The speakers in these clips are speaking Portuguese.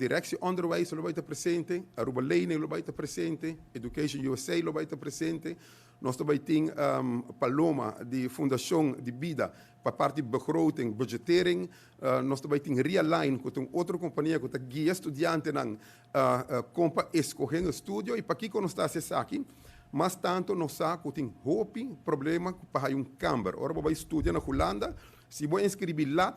Directie Onderwijs lo vai estar presente, Aruba Lening lo vai estar presente, Education USA lo vai estar presente. Nós também tem Paloma, de Fundação de Vida, para parte de begroting, budgetering. Nós também tem Realign, que é outra companhia que guia estudantes para escolher o estúdio. E para aqui, quando está aqui, mas tanto nós sabemos que tem hope problema para um camber. Ora, você vai estudar na Holanda, se você inscrever lá,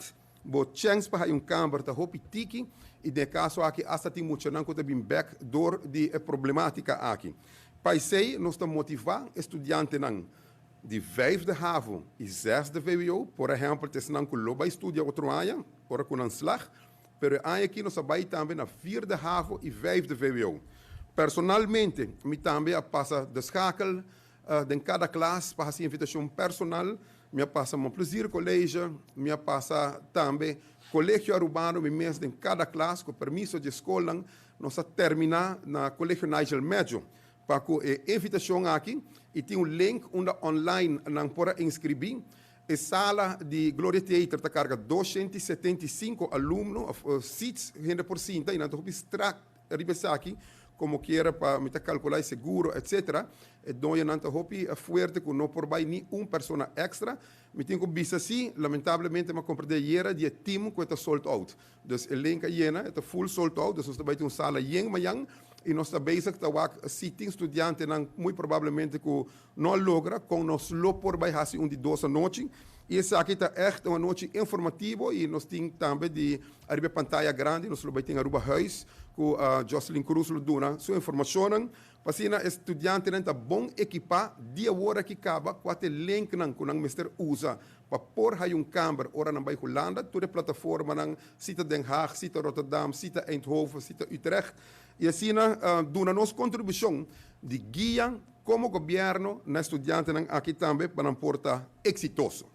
você chance para um camber, tá hope tiki, e de caso aqui, hasta tem muito não que tem back door de problemática aqui. Para isso, nós estamos motivando estudantes de 5e HAVO e 6e VWO, por exemplo, se não que vai estudar outro ano, ora com um slag, mas aqui nós vamos também na 4e HAVO e 5e VWO. Personalmente, eu também passo de schakel em cada classe, para a invitação personal, eu passo um prazer colégio, eu passo também colégio urbano, mesmo em cada classe, com permisso de escola, nós terminamos na colégio Nigel Médio. Para a invitação aqui, e tem um link online não para inscrever. A sala de Gloria Theater está carga 275 alunos, seats 100%, e não estou aqui, como quiera para me calcular seguro, etc. Então, eu não estou forte que não por nem uma pessoa extra. Me tenho que dizer assim, lamentavelmente, eu comprei era de time que está sold out. Então, o link está full sold out, então, nós também temos uma sala yang, e nós também estamos sitting estudantes muito provavelmente que não logra com nós por baixo de 12 noite. E essa aqui está echt uma noite informativa e nós temos também de arriba pantalla grande, nós também temos arriba huis com Jocelyn Cruz dona sua informação. Para estudante está bom equipar de hora que acaba com o link que o mestre usa para pôr aí câmera ora na Baía Holanda, toda a plataforma cita Den Haag, cita Rotterdam, cita Eindhoven, cita Utrecht. E assim, dona nossa contribuição de guia como governo na estudante aqui também para um porta exitoso.